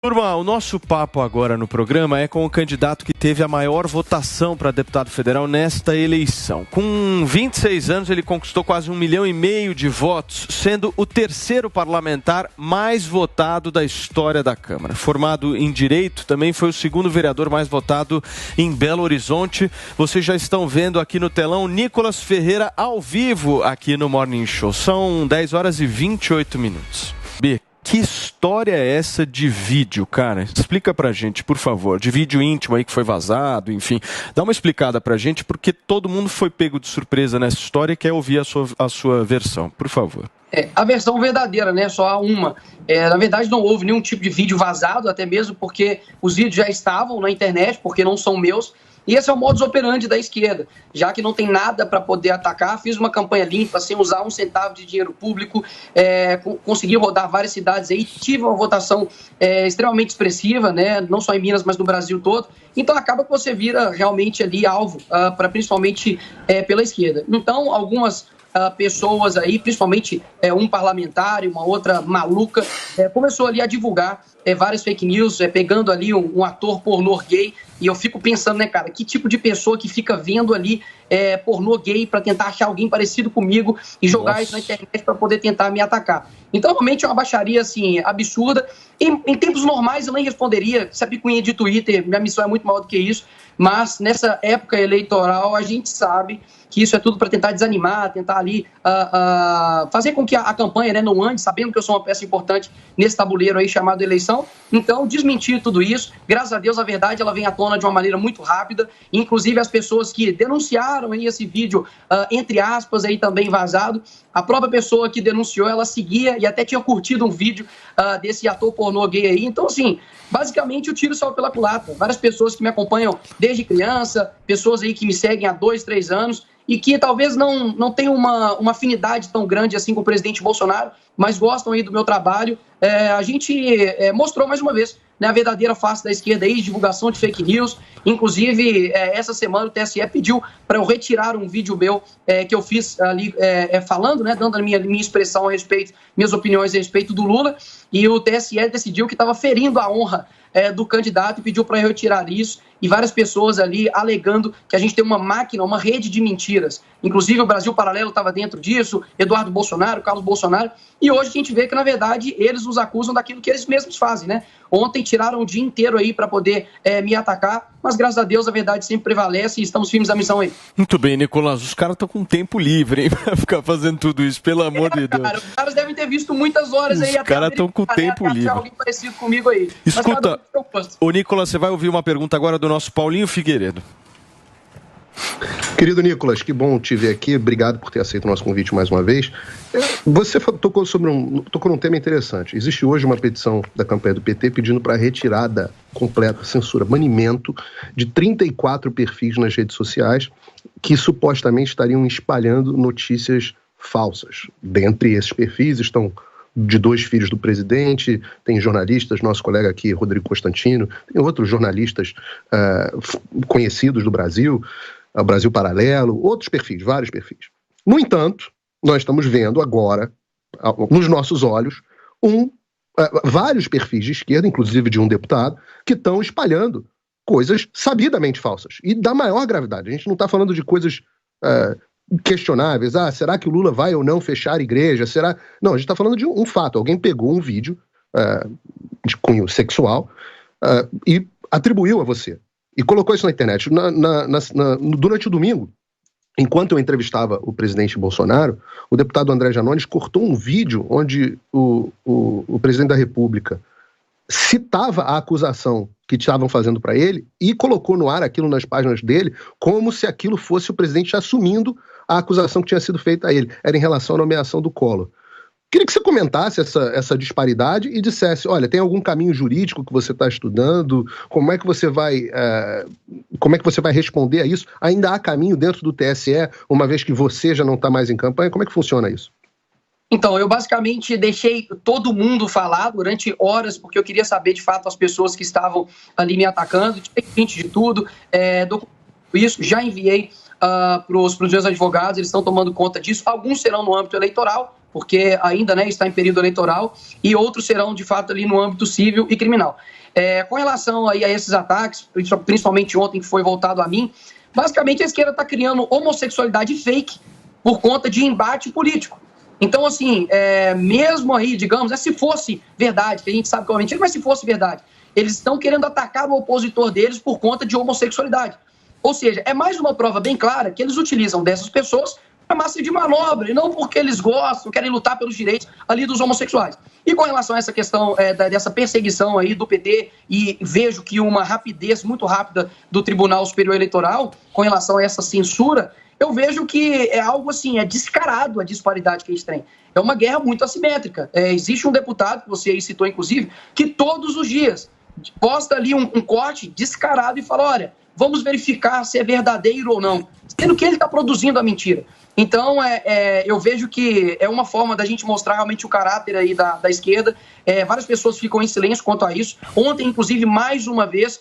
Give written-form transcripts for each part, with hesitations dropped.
Turma, o nosso papo agora no programa é com o candidato que teve a maior votação para deputado federal nesta eleição. Com 26 anos, ele conquistou quase 1,5 milhão de votos, sendo o terceiro parlamentar mais votado da história da Câmara. Formado em Direito, também foi o segundo vereador mais votado em Belo Horizonte. Vocês já estão vendo aqui no telão Nicolas Ferreira ao vivo aqui no Morning Show. São 10 horas e 28 minutos. B. Que história é essa de vídeo, cara? Explica pra gente, por favor. De vídeo íntimo aí que foi vazado, enfim. Dá uma explicada pra gente, porque todo mundo foi pego de surpresa nessa história e quer ouvir a sua versão. Por favor. A versão verdadeira, né? Só há uma. Na verdade, não houve nenhum tipo de vídeo vazado, até mesmo porque os vídeos já estavam na internet, porque não são meus. E esse é o modus operandi da esquerda. Já que não tem nada para poder atacar, fiz uma campanha limpa, sem usar um centavo de dinheiro público, consegui rodar várias cidades aí, tive uma votação extremamente expressiva, né? Não só em Minas, mas no Brasil todo. Então acaba que você vira realmente ali alvo, principalmente pela esquerda. Então, algumas pessoas aí, principalmente um parlamentar e uma outra maluca, começou ali a divulgar várias fake news, pegando ali um ator pornô gay, e eu fico pensando, né, cara, que tipo de pessoa que fica vendo ali pornô gay para tentar achar alguém parecido comigo e jogar isso na internet para poder tentar me atacar. Então, realmente é uma baixaria, assim, absurda. Em tempos normais eu nem responderia, se a picuinha de Twitter, minha missão é muito maior do que isso, mas nessa época eleitoral a gente sabe que isso é tudo para tentar desanimar, tentar ali fazer com que a campanha, né, não ande, sabendo que eu sou uma peça importante nesse tabuleiro aí chamado eleição. Então, desmentir tudo isso. Graças a Deus, a verdade ela vem à tona de uma maneira muito rápida. Inclusive, as pessoas que denunciaram aí esse vídeo, entre aspas, aí também vazado, a própria pessoa que denunciou, ela seguia e até tinha curtido um vídeo desse ator pornô gay aí. Então, assim, basicamente o tiro saiu pela culatra. Várias pessoas que me acompanham desde criança, pessoas aí que me seguem há 2, 3 anos, e que talvez não tenham uma afinidade tão grande assim com o presidente Bolsonaro, mas gostam aí do meu trabalho. A gente mostrou mais uma vez, né, a verdadeira face da esquerda aí, divulgação de fake news. Inclusive, essa semana o TSE pediu para eu retirar um vídeo meu que eu fiz ali falando, né, dando a minha expressão a respeito, minhas opiniões a respeito do Lula, e o TSE decidiu que estava ferindo a honra do candidato e pediu para eu retirar isso, e várias pessoas ali alegando que a gente tem uma máquina, uma rede de mentiras. Inclusive o Brasil Paralelo estava dentro disso, Eduardo Bolsonaro, Carlos Bolsonaro, e hoje a gente vê que, na verdade, eles nos acusam daquilo que eles mesmos fazem, né? Ontem tiraram o dia inteiro aí para poder me atacar, mas graças a Deus a verdade sempre prevalece e estamos firmes na missão aí. Muito bem, Nicolas, os caras estão com tempo livre, hein, pra ficar fazendo tudo isso, pelo amor de Deus. Cara, os caras devem ter visto muitas horas aí. Os caras estão com tempo livre. Alguém parecido comigo aí. Escuta, ô Nicolas, você vai ouvir uma pergunta agora do nosso Paulinho Figueiredo. Querido Nicolas, que bom te ver aqui, obrigado por ter aceito o nosso convite mais uma vez. Você tocou num tema interessante. Existe hoje uma petição da campanha do PT pedindo para a retirada completa, censura, banimento de 34 perfis nas redes sociais que supostamente estariam espalhando notícias falsas. Dentre esses perfis estão de 2 filhos do presidente, tem jornalistas, nosso colega aqui, Rodrigo Constantino, tem outros jornalistas conhecidos do Brasil, o Brasil Paralelo, outros perfis, vários perfis. No entanto, nós estamos vendo agora, nos nossos olhos, vários perfis de esquerda, inclusive de um deputado, que estão espalhando coisas sabidamente falsas e da maior gravidade. A gente não está falando de coisas questionáveis. Será que o Lula vai ou não fechar a igreja? Não, a gente está falando de um fato. Alguém pegou um vídeo de cunho sexual e atribuiu a você. E colocou isso na internet. Durante o domingo, enquanto eu entrevistava o presidente Bolsonaro, o deputado André Janones cortou um vídeo onde o presidente da República citava a acusação que estavam fazendo para ele e colocou no ar aquilo nas páginas dele como se aquilo fosse o presidente assumindo a acusação que tinha sido feita a ele. Era em relação à nomeação do Collor. Queria que você comentasse essa disparidade e dissesse, olha, tem algum caminho jurídico que você está estudando? Como é que você vai responder a isso? Ainda há caminho dentro do TSE, uma vez que você já não está mais em campanha? Como é que funciona isso? Então, eu basicamente deixei todo mundo falar durante horas, porque eu queria saber, de fato, as pessoas que estavam ali me atacando, print de tudo, isso, já enviei para os meus advogados, eles estão tomando conta disso. Alguns serão no âmbito eleitoral, porque ainda, né, está em período eleitoral, e outros serão, de fato, ali no âmbito civil e criminal. Com relação aí a esses ataques, principalmente ontem, que foi voltado a mim, basicamente a esquerda está criando homossexualidade fake por conta de embate político. Então, assim, mesmo aí, digamos, se fosse verdade, que a gente sabe que é uma mentira, mas se fosse verdade, eles estão querendo atacar o opositor deles por conta de homossexualidade. Ou seja, é mais uma prova bem clara que eles utilizam dessas pessoas para massa de manobra, e não porque eles gostam, querem lutar pelos direitos ali dos homossexuais. E com relação a essa questão dessa perseguição aí do PT, e vejo que uma rapidez muito rápida do Tribunal Superior Eleitoral com relação a essa censura, eu vejo que é algo assim, é descarado a disparidade que eles têm. É uma guerra muito assimétrica. Existe um deputado, que você aí citou inclusive, que todos os dias posta ali um corte descarado e fala, olha, vamos verificar se é verdadeiro ou não, sendo que ele está produzindo a mentira. Então, eu vejo que é uma forma da gente mostrar realmente o caráter aí da esquerda. Várias pessoas ficam em silêncio quanto a isso. Ontem, inclusive, mais uma vez,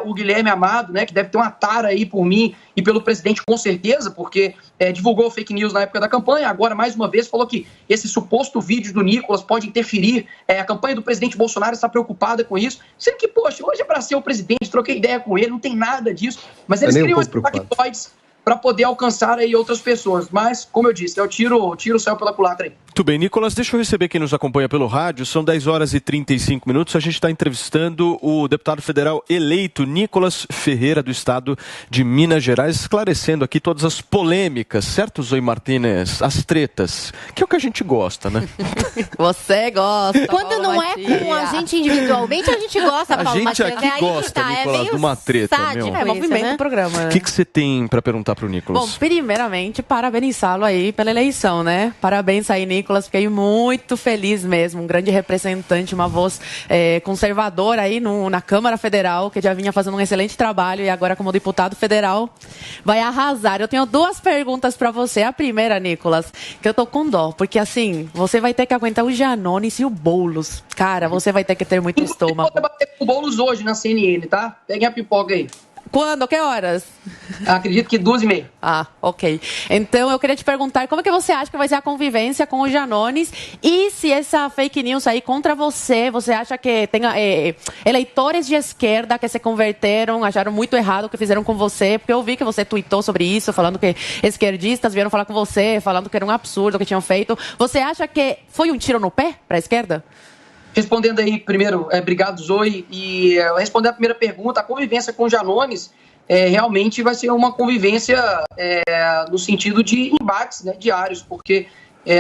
o Guilherme Amado, né, que deve ter uma tara aí por mim e pelo presidente, com certeza, porque divulgou fake news na época da campanha, agora, mais uma vez, falou que esse suposto vídeo do Nicolas pode interferir. A campanha do presidente Bolsonaro está preocupada com isso. Sendo que, poxa, hoje é para ser o presidente, troquei ideia com ele, não tem nada disso. Mas eles criam esses factoides para poder alcançar aí outras pessoas. Mas, como eu disse, eu tiro o céu pela culatra aí. Muito bem, Nicolas, deixa eu receber quem nos acompanha pelo rádio. São 10 horas e 35 minutos. A gente está entrevistando o deputado federal eleito Nicolas Ferreira, do estado de Minas Gerais, esclarecendo aqui todas as polêmicas, certo, Zoe Martínez? As tretas, que é o que a gente gosta, né? Você gosta. Quando não é com a gente individualmente, a gente gosta, Paulo. A gente aqui gosta, Nicolas, de uma treta, meu. É movimento do programa. O que você tem para perguntar para o Nicolas? Bom, primeiramente, parabenizá-lo aí pela eleição, né? Parabéns aí, Nicolas. Fiquei muito feliz mesmo. Um grande representante, uma voz conservadora aí na Câmara Federal, que já vinha fazendo um excelente trabalho e agora como deputado federal vai arrasar. Eu tenho 2 perguntas para você. A primeira, Nicolas, que eu tô com dó, porque assim, você vai ter que aguentar o Janones e o Boulos. Cara, você vai ter que ter muito estômago. Eu vou debater com o Boulos hoje na CNN, tá? Peguem a pipoca aí. Quando? Que horas? Acredito que 2h30. Ah, ok. Então, eu queria te perguntar, como é que você acha que vai ser a convivência com o Janones? E se essa fake news aí contra você, você acha que tem eleitores de esquerda que se converteram, acharam muito errado o que fizeram com você? Porque eu vi que você tweetou sobre isso, falando que esquerdistas vieram falar com você, falando que era um absurdo o que tinham feito. Você acha que foi um tiro no pé para a esquerda? Respondendo aí primeiro, obrigado, Zoe, e responder a primeira pergunta, a convivência com o Janones realmente vai ser uma convivência no sentido de embates, né, diários, porque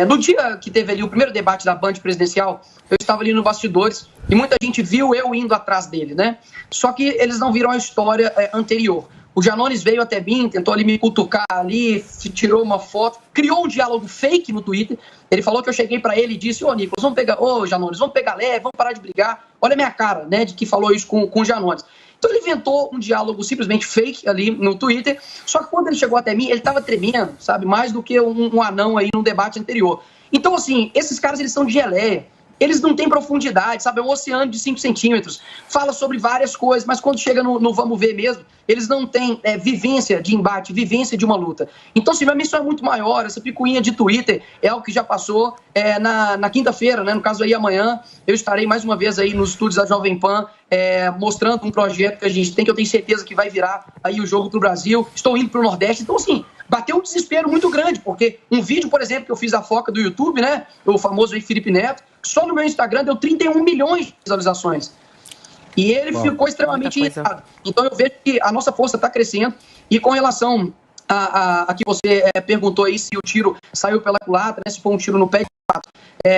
no dia que teve ali o primeiro debate da Band presidencial, eu estava ali no bastidores e muita gente viu eu indo atrás dele, né? Só que eles não viram a história anterior. O Janones veio até mim, tentou ali me cutucar ali, tirou uma foto, criou um diálogo fake no Twitter. Ele falou que eu cheguei pra ele e disse, Nicolas, Janones, vamos pegar leve, vamos parar de brigar. Olha a minha cara, né, de que falou isso com o Janones. Então ele inventou um diálogo simplesmente fake ali no Twitter, só que quando ele chegou até mim, ele tava tremendo, sabe, mais do que um anão aí no debate anterior. Então, assim, esses caras, eles são de geleia. Eles não têm profundidade, sabe? É um oceano de 5 centímetros. Fala sobre várias coisas, mas quando chega no vamos ver mesmo, eles não têm vivência de embate, vivência de uma luta. Então, se minha missão é muito maior, essa picuinha de Twitter é algo que já passou na quinta-feira, né? No caso aí amanhã, eu estarei mais uma vez aí nos estúdios da Jovem Pan, mostrando um projeto que a gente tem, que eu tenho certeza que vai virar aí o jogo pro Brasil. Estou indo pro Nordeste, então assim, bateu um desespero muito grande, porque um vídeo, por exemplo, que eu fiz da foca do YouTube, né? O famoso aí Felipe Neto, só no meu Instagram deu 31 milhões de visualizações. E ele ficou extremamente irritado. Então eu vejo que a nossa força está crescendo. E com relação a que você perguntou aí se o tiro saiu pela culatra, né, se foi um tiro no pé de fato.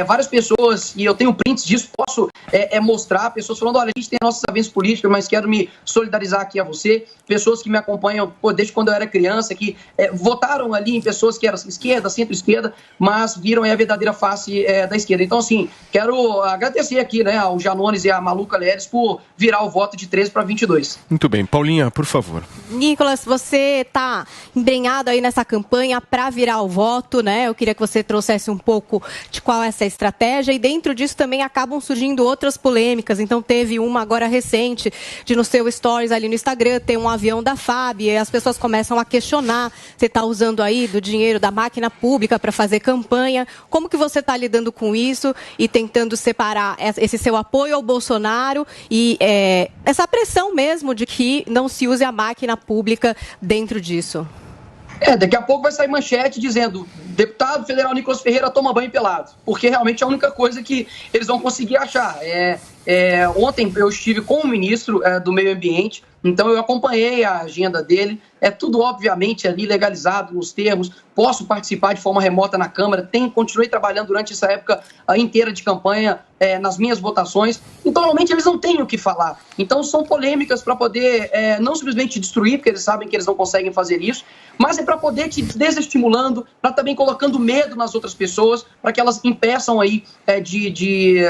Várias pessoas, e eu tenho prints disso, posso mostrar, pessoas falando, olha, a gente tem nossas avanços políticos, mas quero me solidarizar aqui a você, pessoas que me acompanham desde quando eu era criança, que votaram ali em pessoas que eram esquerda, centro-esquerda, mas viram a verdadeira face da esquerda. Então, assim, quero agradecer aqui, né, ao Janones e à Maluca Leles por virar o voto de 13 para 22. Muito bem. Paulinha, por favor. Nicolas, você está embrenhado aí nessa campanha para virar o voto, né? Eu queria que você trouxesse um pouco de qual é essa estratégia, e dentro disso também acabam surgindo outras polêmicas. Então teve uma agora recente, de no seu stories ali no Instagram, ter um avião da FAB, e as pessoas começam a questionar, você está usando aí do dinheiro da máquina pública para fazer campanha, como que você está lidando com isso e tentando separar esse seu apoio ao Bolsonaro e essa pressão mesmo de que não se use a máquina pública dentro disso? Daqui a pouco vai sair manchete dizendo: deputado federal Nicolas Ferreira toma banho pelado, porque realmente é a única coisa que eles vão conseguir achar. Ontem eu estive com o ministro do Meio Ambiente, então eu acompanhei a agenda dele, é tudo obviamente ali legalizado nos termos, posso participar de forma remota na Câmara, continuei trabalhando durante essa época inteira de campanha nas minhas votações, então realmente eles não têm o que falar. Então são polêmicas para poder não simplesmente destruir, porque eles sabem que eles não conseguem fazer isso, mas é para poder te desestimulando, para também colocando medo nas outras pessoas, para que elas impeçam aí de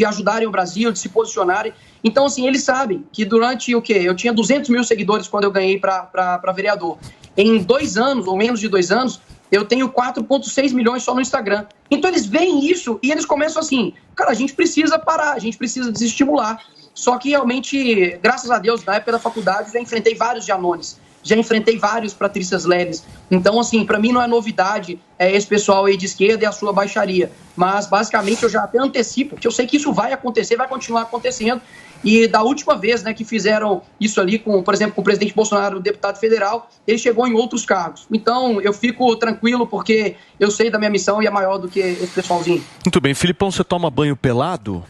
ajudarem o Brasil, de se posicionarem. Então, assim, eles sabem que durante o quê? Eu tinha 200 mil seguidores quando eu ganhei para vereador. Em 2 anos, ou menos de 2 anos, eu tenho 4,6 milhões só no Instagram. Então, eles veem isso e eles começam assim: cara, a gente precisa parar, a gente precisa desestimular. Só que, realmente, graças a Deus, na época da faculdade, eu já enfrentei vários Janones, já enfrentei vários Patrícias Leles. Então, assim, para mim não é novidade esse pessoal aí de esquerda e a sua baixaria. Mas, basicamente, eu já até antecipo, que eu sei que isso vai acontecer, vai continuar acontecendo. E da última vez, né, que fizeram isso ali, por exemplo, com o presidente Bolsonaro, o deputado federal, ele chegou em outros cargos. Então, eu fico tranquilo porque eu sei da minha missão e é maior do que esse pessoalzinho. Muito bem. Filipão, você toma banho pelado?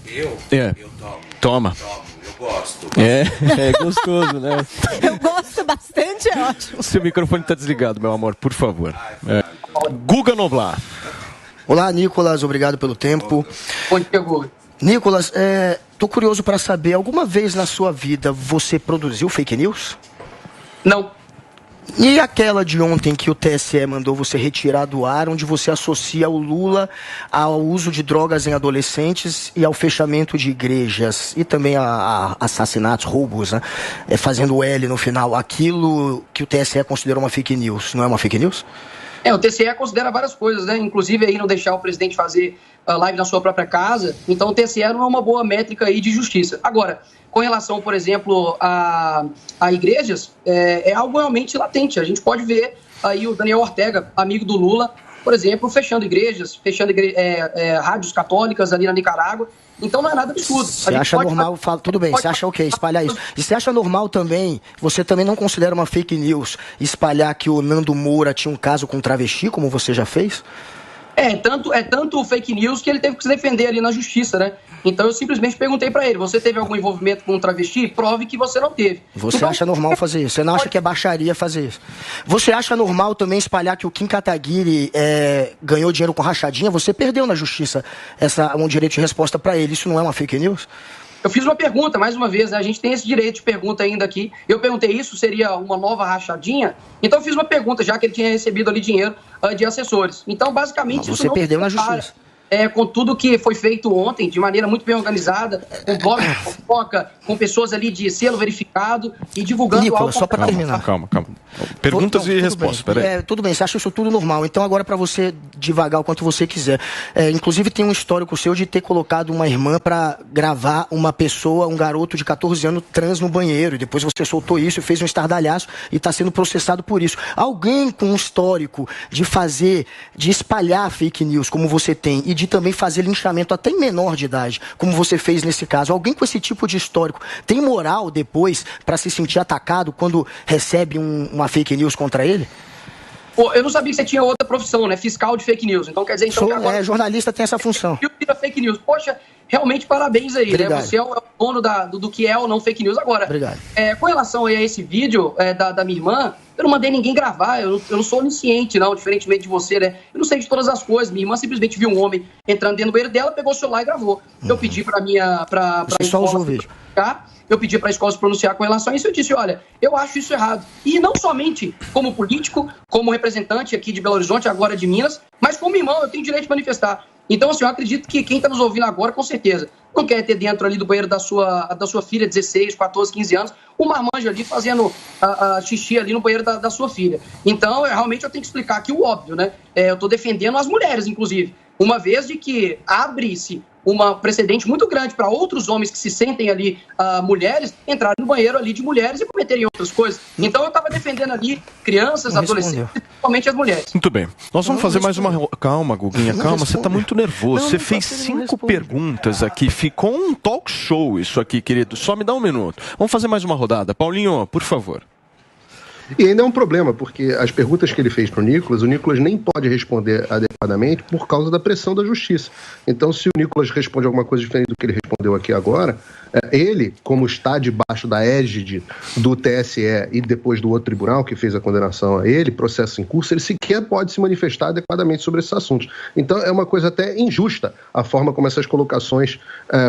Eu? Eu tomo. Toma. Eu gosto. É gostoso, né? Eu gosto bastante, é ótimo. Seu microfone está desligado, meu amor, por favor. Guga Noblar. Olá, Nicolas, obrigado pelo tempo. Bom dia, Guga. Nicolas, tô curioso para saber, alguma vez na sua vida você produziu fake news? Não. E aquela de ontem que o TSE mandou você retirar do ar, onde você associa o Lula ao uso de drogas em adolescentes e ao fechamento de igrejas e também a assassinatos, roubos, né? Fazendo o L no final, aquilo que o TSE considerou uma fake news, não é uma fake news? O TSE considera várias coisas, né? Inclusive aí não deixar o presidente fazer live na sua própria casa. Então o TSE não é uma boa métrica aí de justiça. Agora, com relação, por exemplo, a igrejas, é algo realmente latente. A gente pode ver aí o Daniel Ortega, amigo do Lula, por exemplo, fechando igrejas, rádios católicas ali na Nicarágua. Então não é nada absurdo. Você acha normal, tudo bem, você acha ok, espalhar isso. E você acha normal também, você também não considera uma fake news espalhar que o Nando Moura tinha um caso com travesti, como você já fez? É tanto fake news que ele teve que se defender ali na justiça, né? Então eu simplesmente perguntei pra ele: você teve algum envolvimento com um travesti? Prove que você não teve. Você então, acha normal fazer isso? Você não acha que é baixaria fazer isso? Você acha normal também espalhar que o Kim Kataguiri ganhou dinheiro com rachadinha? Você perdeu na justiça um direito de resposta pra ele. Isso não é uma fake news? Eu fiz uma pergunta, mais uma vez, né? A gente tem esse direito de pergunta ainda aqui. Eu perguntei: isso seria uma nova rachadinha? Então eu fiz uma pergunta, já que ele tinha recebido ali dinheiro de assessores. Então, basicamente, mas você perdeu na justiça. Com tudo que foi feito ontem, de maneira muito bem organizada, com blog de fofoca, com pessoas ali de selo verificado e divulgando Nicolas, algo... só para terminar. Calma. Perguntas e respostas, peraí. Tudo bem, você acha isso tudo normal. Então agora para você divagar o quanto você quiser. Inclusive tem um histórico seu de ter colocado uma irmã para gravar uma pessoa, um garoto de 14 anos trans no banheiro. E depois você soltou isso e fez um estardalhaço e está sendo processado por isso. Alguém com um histórico de espalhar fake news como você tem e de também fazer linchamento até em menor de idade, como você fez nesse caso, alguém com esse tipo de histórico tem moral depois para se sentir atacado quando recebe uma fake news contra ele? Pô, eu não sabia que você tinha outra profissão, né? Fiscal de fake news. Então quer dizer que agora... jornalista tem essa função. Fake news. Poxa, realmente parabéns aí, Obrigado. Né? Você é o dono do que é ou não fake news. Agora, Obrigado. Com relação aí a esse vídeo da minha irmã, eu não mandei ninguém gravar, eu não sou onisciente, não, diferentemente de você, né? Eu não sei de todas as coisas. Minha irmã simplesmente viu um homem entrando dentro do banheiro dela, pegou o celular e gravou. Eu pedi pra Você só usou o vídeo. Eu pedi para a escola se pronunciar com relação a isso. Eu disse: olha, eu acho isso errado. E não somente como político, como representante aqui de Belo Horizonte, agora de Minas, mas como irmão, eu tenho direito de manifestar. Então, assim, eu acredito que quem está nos ouvindo agora, com certeza, não quer ter dentro ali do banheiro da sua filha, 16, 14, 15 anos, um marmanjo ali fazendo xixi ali no banheiro da sua filha. Então, realmente eu tenho que explicar aqui o óbvio, né? Eu estou defendendo as mulheres, inclusive. uma vez de que abre-se uma precedente muito grande para outros homens que se sentem ali mulheres entrarem no banheiro ali de mulheres e cometerem outras coisas. Então eu estava defendendo ali crianças, adolescentes, principalmente as mulheres. Muito bem. Nós vamos fazer mais uma... Calma, Guguinha, calma. Você está muito nervoso. Você fez 5 perguntas aqui. Ficou um talk show isso aqui, querido. Só me dá um minuto. Vamos fazer mais uma rodada. Paulinho, por favor. E ainda é um problema, porque as perguntas que ele fez para o Nicolas nem pode responder adequadamente por causa da pressão da justiça. Então, se o Nicolas responde alguma coisa diferente do que ele respondeu aqui agora, ele, como está debaixo da égide do TSE e depois do outro tribunal que fez a condenação a ele, processo em curso, ele sequer pode se manifestar adequadamente sobre esses assuntos. Então, é uma coisa até injusta a forma como essas colocações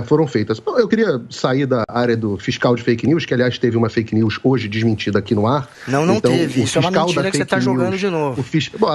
foram feitas. Eu queria sair da área do fiscal de fake news, que, aliás, teve uma fake news hoje desmentida aqui no ar. Não então, teve. Isso é uma mentira que você está jogando de novo. Bom,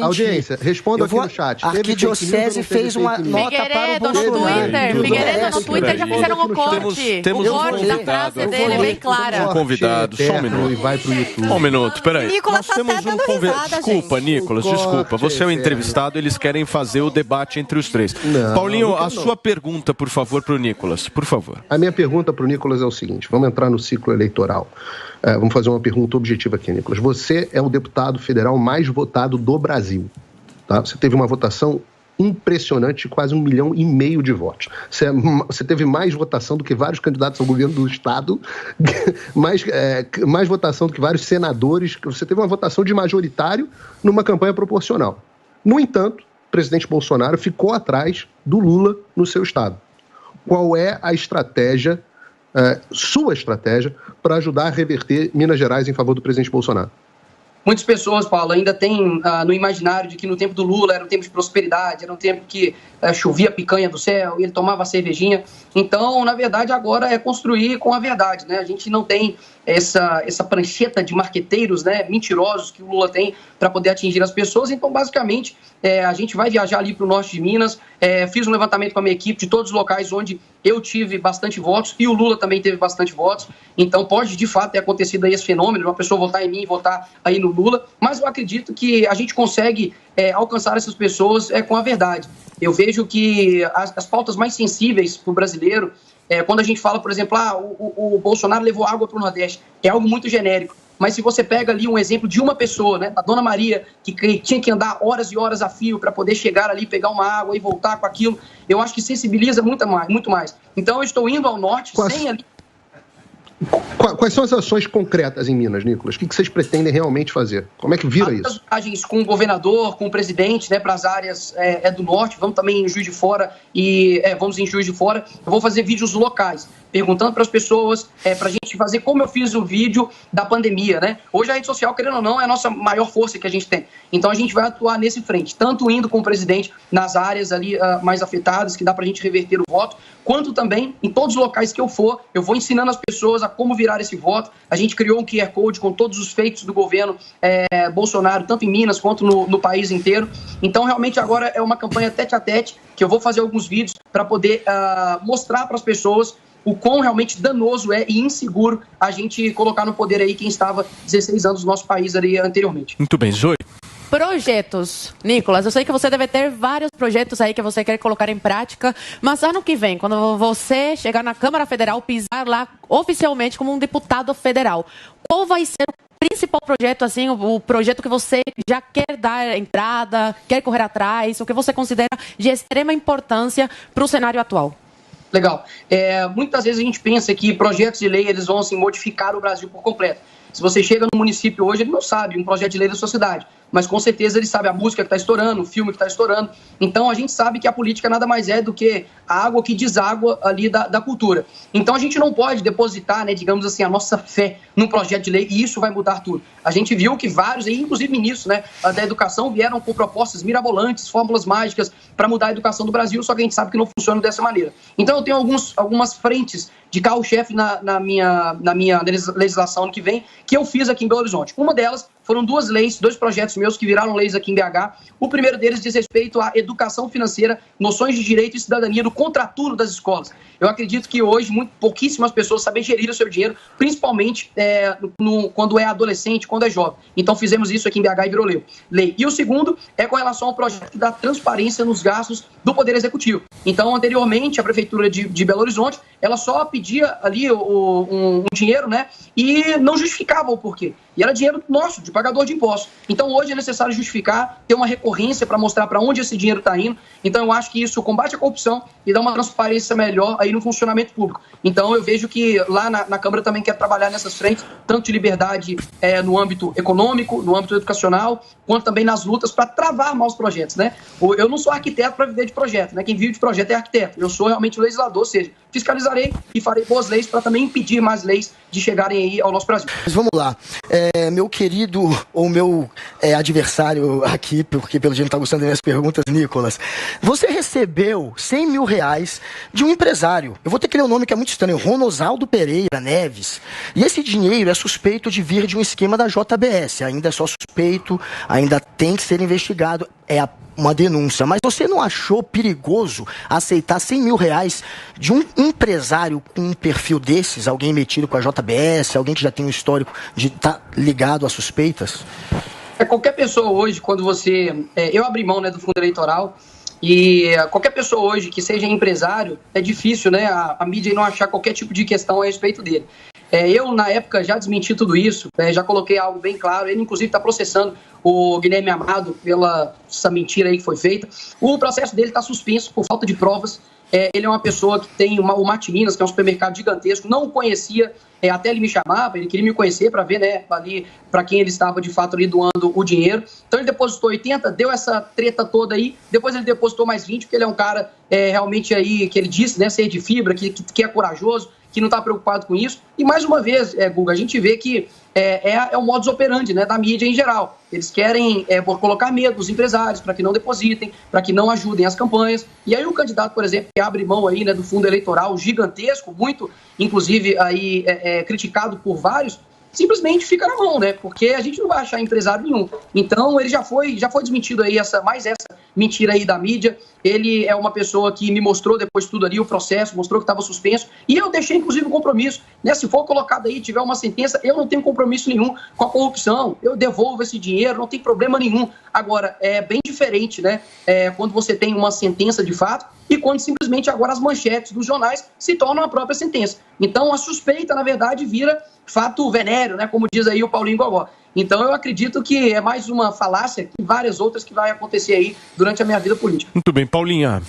audiência, responda aqui no chat. A Arquidiocese fez uma nota para o Bolsonaro. Figueiredo no Twitter já fizeram um corte. Temos o corte da frase dele é bem clara. Um convidado, só um minuto. E vai pro YouTube. Um minuto, peraí. Nicolas Nós temos um convidado. Desculpa, Nicolas, desculpa. Você é o entrevistado, eles querem fazer o debate entre os três. Paulinho, a sua pergunta, por favor, para o Nicolas, por favor. A minha pergunta para o Nicolas é o seguinte: vamos entrar no ciclo eleitoral. Vamos fazer uma pergunta objetiva aqui, Nicolas. Você é o deputado federal mais votado do Brasil. Tá? Você teve uma votação impressionante, quase 1,5 milhão de votos. Você teve mais votação do que vários candidatos ao governo do Estado, mais votação do que vários senadores. Você teve uma votação de majoritário numa campanha proporcional. No entanto, o presidente Bolsonaro ficou atrás do Lula no seu estado. Qual é a estratégia, sua estratégia, para ajudar a reverter Minas Gerais em favor do presidente Bolsonaro? Muitas pessoas, Paulo, ainda têm no imaginário de que no tempo do Lula era um tempo de prosperidade, era um tempo que chovia picanha do céu e ele tomava cervejinha. Então, na verdade, agora é construir com a verdade, né? A gente não tem essa prancheta de marqueteiros, né, mentirosos que o Lula tem para poder atingir as pessoas. Então, basicamente, a gente vai viajar ali para o norte de Minas. Fiz um levantamento com a minha equipe de todos os locais onde eu tive bastante votos e o Lula também teve bastante votos. Então, pode, de fato, ter acontecido aí esse fenômeno de uma pessoa votar em mim e votar aí no Lula. Mas eu acredito que a gente consegue alcançar essas pessoas com a verdade. Eu vejo que as pautas mais sensíveis para o brasileiro, quando a gente fala, por exemplo, o Bolsonaro levou água para o Nordeste, é algo muito genérico. Mas se você pega ali um exemplo de uma pessoa, né, a Dona Maria, que tinha que andar horas e horas a fio para poder chegar ali, pegar uma água e voltar com aquilo, eu acho que sensibiliza muito mais. Então eu estou indo ao norte sem ali... Quais são as ações concretas em Minas, Nicolas? O que vocês pretendem realmente fazer? Como é que vira isso? Viagens com o governador, com o presidente, né, para as áreas do norte. Vamos também em Juiz de Fora vamos em Juiz de Fora. Eu vou fazer vídeos locais, perguntando para as pessoas, para a gente fazer como eu fiz o vídeo da pandemia, né? Hoje a rede social, querendo ou não, é a nossa maior força que a gente tem. Então a gente vai atuar nesse frente, tanto indo com o presidente nas áreas ali mais afetadas, que dá para a gente reverter o voto, quanto também em todos os locais que eu for, eu vou ensinando as pessoas a como virar esse voto. A gente criou um QR Code com todos os feitos do governo Bolsonaro, tanto em Minas quanto no país inteiro. Então realmente agora é uma campanha tete a tete, que eu vou fazer alguns vídeos para poder mostrar para as pessoas o quão realmente danoso e inseguro a gente colocar no poder aí quem estava 16 anos no nosso país ali anteriormente. Muito bem, Zoe. Projetos. Nicolas, eu sei que você deve ter vários projetos aí que você quer colocar em prática, mas ano que vem, quando você chegar na Câmara Federal, pisar lá oficialmente como um deputado federal, qual vai ser o principal projeto, assim, o projeto que você já quer dar entrada, quer correr atrás, o que você considera de extrema importância para o cenário atual? Legal. Muitas vezes a gente pensa que projetos de lei eles vão assim, modificar o Brasil por completo. Se você chega no município hoje, ele não sabe um projeto de lei da sua cidade, mas com certeza ele sabe a música que está estourando, o filme que está estourando. Então a gente sabe que a política nada mais é do que a água que deságua ali da cultura. Então a gente não pode depositar, né, digamos assim, a nossa fé num projeto de lei e isso vai mudar tudo. A gente viu que vários, inclusive ministros, né, da educação, vieram com propostas mirabolantes, fórmulas mágicas para mudar a educação do Brasil, só que a gente sabe que não funciona dessa maneira. Então eu tenho algumas frentes de carro-chefe na minha legislação ano que vem, que eu fiz aqui em Belo Horizonte. Uma delas foram 2 leis, 2 projetos meus que viraram leis aqui em BH. O primeiro deles diz respeito à educação financeira, noções de direito e cidadania do contraturno das escolas. Eu acredito que hoje pouquíssimas pessoas sabem gerir o seu dinheiro, principalmente quando é adolescente, quando é jovem. Então fizemos isso aqui em BH e virou lei. E o segundo é com relação ao projeto da transparência nos gastos do Poder Executivo. Então, anteriormente, a Prefeitura de Belo Horizonte, ela só pedia ali um dinheiro, né, e não justificava o porquê. E era dinheiro nosso, de pagador de impostos. Então, hoje é necessário justificar, ter uma recorrência para mostrar para onde esse dinheiro está indo. Então, eu acho que isso combate a corrupção e dá uma transparência melhor aí no funcionamento público. Então, eu vejo que lá na Câmara também quer trabalhar nessas frentes, tanto de liberdade no âmbito econômico, no âmbito educacional, quanto também nas lutas para travar maus projetos, né? Eu não sou arquiteto para viver de projeto, né? Quem vive de projeto é arquiteto. Eu sou realmente legislador, ou seja, fiscalizarei e farei boas leis para também impedir mais leis de chegarem aí ao nosso Brasil. Mas vamos lá. Meu querido, ou meu adversário aqui, porque pelo jeito não está gostando das minhas perguntas, Nicolas, você recebeu R$100 mil de um empresário. Eu vou ter que ler o nome que é muito estranho, Ronosaldo Pereira Neves. E esse dinheiro é suspeito de vir de um esquema da JBS. Ainda é só suspeito, ainda tem que ser investigado. Uma denúncia, mas você não achou perigoso aceitar R$100 mil de um empresário com um perfil desses, alguém metido com a JBS, alguém que já tem um histórico de estar ligado a suspeitas? Qualquer pessoa hoje, quando você... eu abri mão, né, do fundo eleitoral, e qualquer pessoa hoje que seja empresário, é difícil, né, a mídia não achar qualquer tipo de questão a respeito dele. Eu, na época, já desmenti tudo isso, já coloquei algo bem claro. Ele, inclusive, está processando o Guilherme Amado pela essa mentira aí que foi feita. O processo dele está suspenso por falta de provas. Ele é uma pessoa que tem o Matininas, que é um supermercado gigantesco, não o conhecia, até ele me chamava, ele queria me conhecer para ver, né, ali, para quem ele estava de fato ali doando o dinheiro. Então ele depositou 80, deu essa treta toda aí, depois ele depositou mais 20, porque ele é um cara realmente aí, que ele disse, né, ser de fibra, que é corajoso, que não está preocupado com isso. E mais uma vez, Guga, a gente vê que é o modus operandi, né, da mídia em geral. Eles querem colocar medo nos empresários para que não depositem, para que não ajudem as campanhas. E aí o candidato, por exemplo, que abre mão aí, né, do fundo eleitoral gigantesco, muito, inclusive, aí, criticado por vários, simplesmente fica na mão, né? Porque a gente não vai achar empresário nenhum. Então, ele já foi desmentido aí, essa mentira aí da mídia. Ele é uma pessoa que me mostrou depois tudo ali, o processo, mostrou que estava suspenso. E eu deixei, inclusive, um compromisso, né? Se for colocado aí, tiver uma sentença, eu não tenho compromisso nenhum com a corrupção. Eu devolvo esse dinheiro, não tem problema nenhum. Agora, é bem diferente, né? Quando você tem uma sentença de fato e quando simplesmente agora as manchetes dos jornais se tornam a própria sentença. Então, a suspeita, na verdade, vira fato venéreo, né? Como diz aí o Paulinho Gogó. Então, eu acredito que é mais uma falácia que várias outras que vai acontecer aí durante a minha vida política. Muito bem, Paulinha.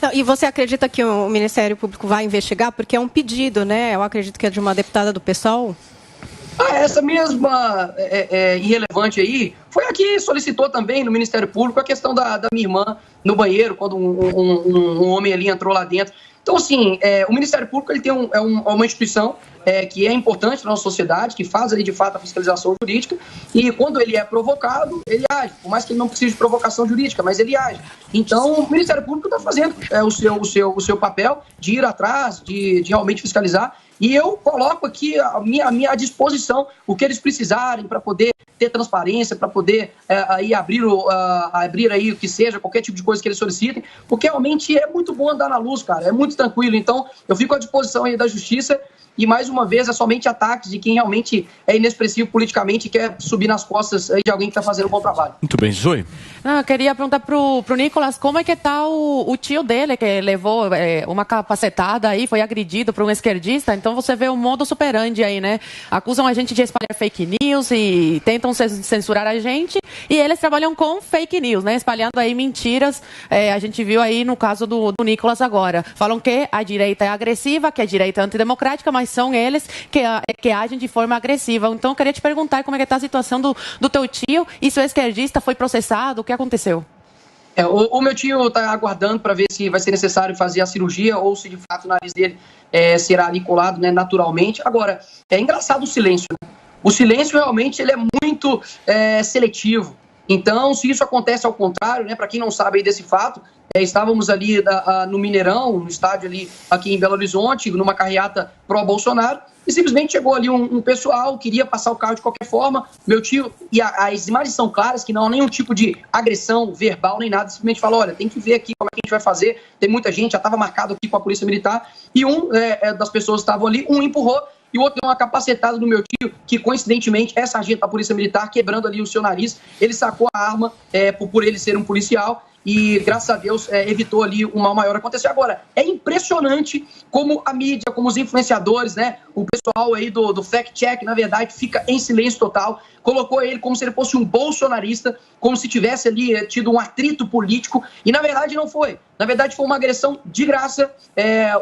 Não, e você acredita que o Ministério Público vai investigar? Porque é um pedido, né? Eu acredito que é de uma deputada do PSOL. Essa mesma irrelevante aí foi a que solicitou também no Ministério Público a questão da minha irmã no banheiro, quando um homem ali entrou lá dentro. Então, assim, o Ministério Público ele tem uma instituição que é importante para a nossa sociedade, que faz ali, de fato, a fiscalização jurídica, e quando ele é provocado, ele age, por mais que ele não precise de provocação jurídica, mas ele age. Então, o Ministério Público está fazendo o seu papel de ir atrás, de realmente fiscalizar, e eu coloco aqui a minha disposição, o que eles precisarem para poder ter transparência, para poder aí abrir aí o que seja, qualquer tipo de coisa que eles solicitem, porque realmente é muito bom andar na luz, cara, é muito tranquilo. Então, eu fico à disposição aí da Justiça. E, mais uma vez, é somente ataques de quem realmente é inexpressivo politicamente e quer subir nas costas de alguém que está fazendo um bom trabalho. Muito bem, Zoe. Eu queria perguntar pro Nicolas como é que está o tio dele, que levou uma capacetada aí, foi agredido por um esquerdista. Então, você vê o modus operandi aí, né? Acusam a gente de espalhar fake news e tentam censurar a gente. E eles trabalham com fake news, né? Espalhando aí mentiras. A gente viu aí no caso do Nicolas agora. Falam que a direita é agressiva, que a direita é antidemocrática, mas são eles que agem de forma agressiva. Então, eu queria te perguntar como é que está a situação do teu tio e se o esquerdista foi processado, o que aconteceu? O meu tio está aguardando para ver se vai ser necessário fazer a cirurgia ou se, de fato, o nariz dele será ali colado, né, naturalmente. Agora, é engraçado o silêncio, né? O silêncio, realmente, ele é muito seletivo. Então, se isso acontece ao contrário, né, para quem não sabe aí desse fato, estávamos ali no Mineirão, no estádio ali aqui em Belo Horizonte, numa carreata pró-Bolsonaro, e simplesmente chegou ali um pessoal, queria passar o carro de qualquer forma, meu tio, e as imagens são claras, que não há nenhum tipo de agressão verbal nem nada, simplesmente falou, olha, tem que ver aqui como é que a gente vai fazer, tem muita gente, já estava marcado aqui com a Polícia Militar, e das pessoas que estavam ali, um empurrou, e o outro deu uma capacetada no meu tio, que coincidentemente é sargento da Polícia Militar, quebrando ali o seu nariz, ele sacou a arma por ele ser um policial, e, graças a Deus, evitou ali um mal maior acontecer. Agora, é impressionante como a mídia, como os influenciadores, né, o pessoal aí do fact-check, na verdade, fica em silêncio total, colocou ele como se ele fosse um bolsonarista, como se tivesse ali tido um atrito político, e, na verdade, não foi. Na verdade, foi uma agressão de graça.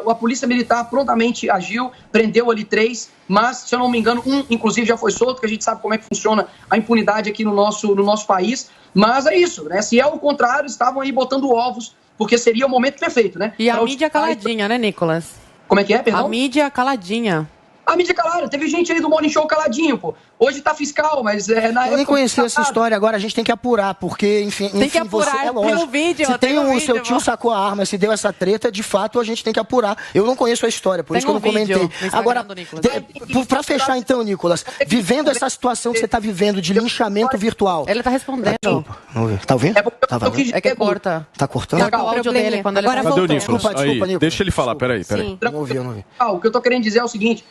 A Polícia Militar prontamente agiu, prendeu ali 3, mas, se eu não me engano, um, inclusive, já foi solto, que a gente sabe como é que funciona a impunidade aqui no nosso país. Mas é isso, né? Se é o contrário, estavam aí botando ovos, porque seria o momento perfeito, né? E a mídia caladinha, né, Nicolas? Como é que é, perdão? A mídia caladinha. A mídia calada, teve gente aí do Morning Show caladinho, pô. Hoje tá fiscal, mas na época... Eu nem conhecia essa história, agora a gente tem que apurar, porque, enfim... Tem que apurar, você, é lógico. tem um vídeo. Se tem seu tio sacou a arma, se deu essa treta, de fato a gente tem que apurar. Eu não conheço a história, por isso que eu não comentei. Agora, pra fechar então, Nicolas, vivendo essa situação que você tá vivendo de linchamento virtual... Ele tá respondendo. Tá ouvindo? É que corta. Tá cortando? Tá o áudio dele quando ele... Cadê o Nicolas? Desculpa, Nicolas. Deixa ele falar, peraí. Não ouvi. O que eu tô querendo dizer é o seguinte...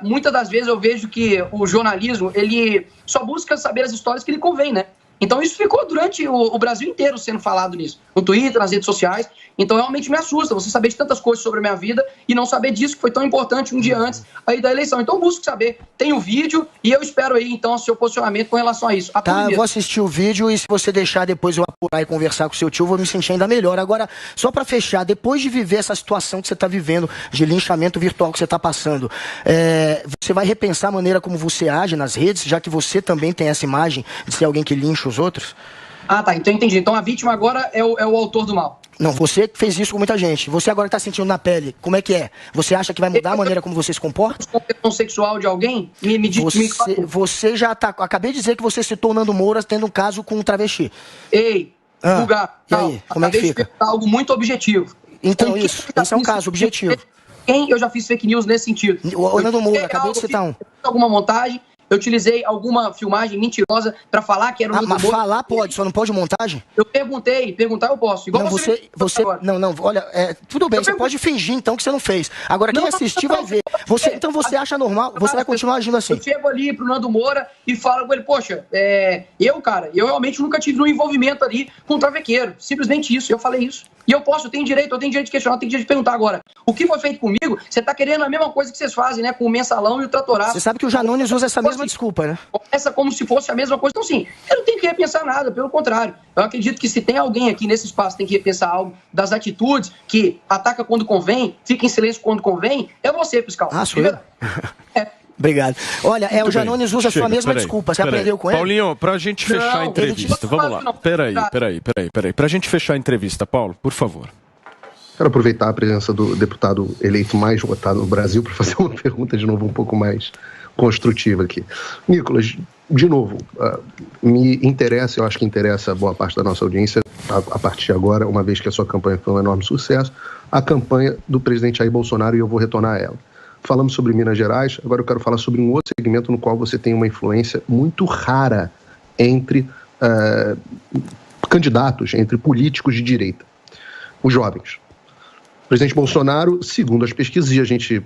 muitas das vezes eu vejo que o jornalismo, ele só busca saber as histórias que lhe convém, né? Então isso ficou durante o Brasil inteiro sendo falado nisso, no Twitter, nas redes sociais. Então realmente me assusta você saber de tantas coisas sobre a minha vida e não saber disso que foi tão importante um dia antes aí da eleição. Então eu busco saber, tem o vídeo e eu espero aí então o seu posicionamento com relação a isso. Tá, eu vou assistir o vídeo e se você deixar depois eu apurar e conversar com o seu tio, eu vou me sentir ainda melhor. Agora, só pra fechar, depois de viver essa situação que você tá vivendo, de linchamento virtual que você tá passando, você vai repensar a maneira como você age nas redes, já que você também tem essa imagem de ser alguém que lincha os outros? Ah, tá, então entendi. Então a vítima agora é o autor do mal. Não, você fez isso com muita gente. Você agora está sentindo na pele. Como é que é? Você acha que vai mudar a maneira como você se comporta? Competição sexual de alguém? Você já tá... Acabei de dizer que você citou o Nando Moura tendo um caso com um travesti. Ei, vulgar. E aí, como é que fica? Algo muito objetivo. Então esse é um caso objetivo. Eu já fiz fake news nesse sentido. O Nando Moura, acabei de citar um. Alguma montagem, eu utilizei alguma filmagem mentirosa para falar que era o Nando Moura. Mas falar pode, só não pode montagem? Eu perguntar eu posso. Igual não, olha, tudo bem, você pode fingir então que você não fez. Agora quem assistir vai ver. Então você acha normal, você vai continuar agindo assim. Eu chego ali pro Nando Moura e falo com ele, poxa, eu realmente nunca tive um envolvimento ali com um travequeiro. Simplesmente isso, eu falei isso. E eu tenho direito de questionar, tenho direito de perguntar agora. O que foi feito comigo, você tá querendo a mesma coisa que vocês fazem, né? Com o mensalão e o tratorado. Você sabe que o Janones usa essa mesma desculpa, né? Começa como se fosse a mesma coisa. Então, sim, eu não tenho que repensar nada, pelo contrário. Eu acredito que se tem alguém aqui nesse espaço que tem que repensar algo das atitudes, que ataca quando convém, fica em silêncio quando convém, é você, fiscal. Ah, sou eu? Obrigado. Olha, o Janones usa a sua mesma desculpa. Você aprendeu com ele? Paulinho, pra gente fechar a entrevista, vamos lá. Peraí. Pra gente fechar a entrevista, Paulo, por favor. Quero aproveitar a presença do deputado eleito mais votado no Brasil para fazer uma pergunta de novo um pouco mais construtiva aqui. Nicolas, de novo, me interessa, eu acho que interessa boa parte da nossa audiência, a partir de agora, uma vez que a sua campanha foi um enorme sucesso, a campanha do presidente Jair Bolsonaro, e eu vou retornar a ela. Falamos sobre Minas Gerais, agora eu quero falar sobre um outro segmento no qual você tem uma influência muito rara entre candidatos, entre políticos de direita, os jovens. O presidente Bolsonaro, segundo as pesquisas, e a gente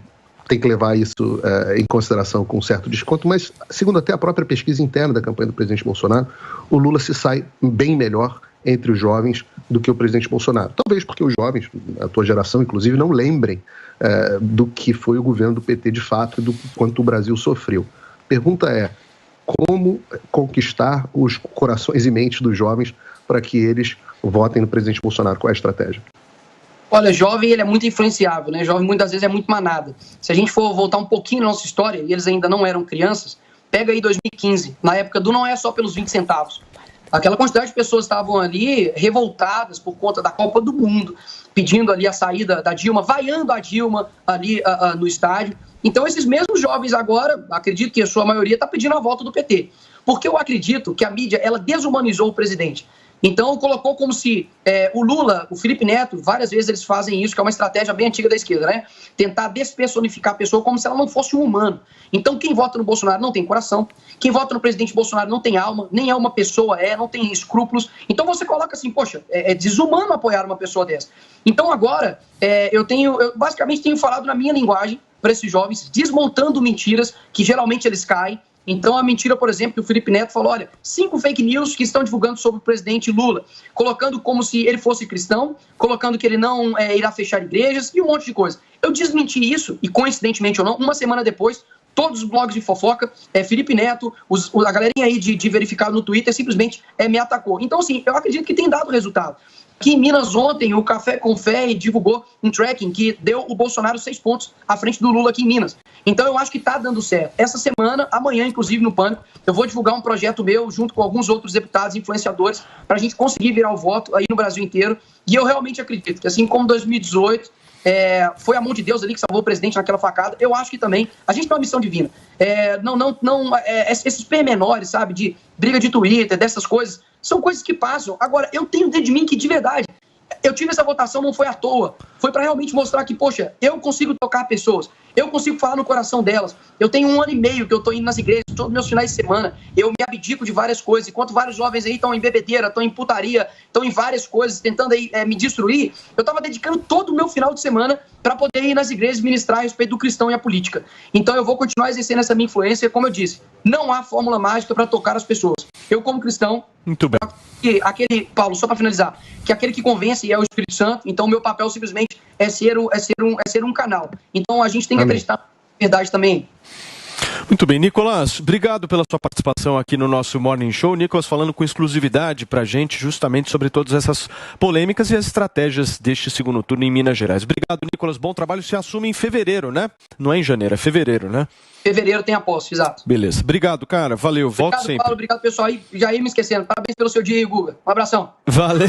tem que levar isso em consideração com um certo desconto, mas segundo até a própria pesquisa interna da campanha do presidente Bolsonaro, o Lula se sai bem melhor entre os jovens do que o presidente Bolsonaro. Talvez porque os jovens, a tua geração inclusive, não lembrem do que foi o governo do PT de fato e do quanto o Brasil sofreu. Pergunta é, como conquistar os corações e mentes dos jovens para que eles votem no presidente Bolsonaro? Qual é a estratégia? Olha, jovem ele é muito influenciável, né? Jovem muitas vezes é muito manada. Se a gente for voltar um pouquinho na nossa história, e eles ainda não eram crianças, pega aí 2015, na época do não é só pelos 20 centavos. Aquela quantidade de pessoas estavam ali revoltadas por conta da Copa do Mundo, pedindo ali a saída da Dilma, vaiando a Dilma ali no estádio. Então, esses mesmos jovens agora, acredito que a sua maioria está pedindo a volta do PT. Porque eu acredito que a mídia, ela desumanizou o presidente. Então, colocou como se o Lula, o Felipe Neto, várias vezes eles fazem isso, que é uma estratégia bem antiga da esquerda, né? Tentar despersonificar a pessoa como se ela não fosse um humano. Então, quem vota no Bolsonaro não tem coração, quem vota no presidente Bolsonaro não tem alma, nem é uma pessoa, não tem escrúpulos. Então, você coloca assim, poxa, é desumano apoiar uma pessoa dessa. Então, agora, eu basicamente tenho falado na minha linguagem para esses jovens, desmontando mentiras que geralmente eles caem. Então, a mentira, por exemplo, que o Felipe Neto falou, olha, 5 fake news que estão divulgando sobre o presidente Lula, colocando como se ele fosse cristão, colocando que ele não irá fechar igrejas e um monte de coisa. Eu desmenti isso, e coincidentemente ou não, uma semana depois, todos os blogs de fofoca, Felipe Neto, a galerinha aí de verificado no Twitter, simplesmente me atacou. Então, assim, eu acredito que tem dado resultado. Aqui em Minas, ontem, o Café com Fé divulgou um tracking que deu o Bolsonaro 6 pontos à frente do Lula aqui em Minas. Então, eu acho que está dando certo. Essa semana, amanhã, inclusive, no Pânico, eu vou divulgar um projeto meu, junto com alguns outros deputados e influenciadores, para a gente conseguir virar o voto aí no Brasil inteiro. E eu realmente acredito que, assim como 2018... foi a mão de Deus ali que salvou o presidente naquela facada. Eu acho que também a gente tem uma missão divina. Esses pormenores, sabe, de briga de Twitter, dessas coisas, são coisas que passam. Agora, eu tenho dentro de mim que, de verdade, eu tive essa votação, não foi à toa. Foi para realmente mostrar que, poxa, eu consigo tocar pessoas, eu consigo falar no coração delas. Eu tenho 1 ano e meio que eu estou indo nas igrejas, todos os meus finais de semana, eu me abdico de várias coisas. Enquanto vários jovens aí estão em bebedeira, estão em putaria, estão em várias coisas, tentando aí me destruir, eu estava dedicando todo o meu final de semana para poder ir nas igrejas ministrar a respeito do cristão e a política. Então eu vou continuar exercendo essa minha influência. Como eu disse, não há fórmula mágica para tocar as pessoas. Eu, como cristão, muito bem. Paulo, só para finalizar, que aquele que convence é o Espírito Santo, então o meu papel simplesmente é ser um canal. Então a gente tem que acreditar na verdade também. Muito bem, Nicolas, obrigado pela sua participação aqui no nosso Morning Show. Nicolas falando com exclusividade pra gente justamente sobre todas essas polêmicas e as estratégias deste segundo turno em Minas Gerais. Obrigado, Nicolas, bom trabalho. Se assume em fevereiro, né? Não é em janeiro, é fevereiro, né? Fevereiro tem a posse, exato. Beleza, obrigado, cara, valeu, volto sempre. Paulo, obrigado, pessoal. E já ia me esquecendo, parabéns pelo seu dia aí, Guga. Um abração. Valeu.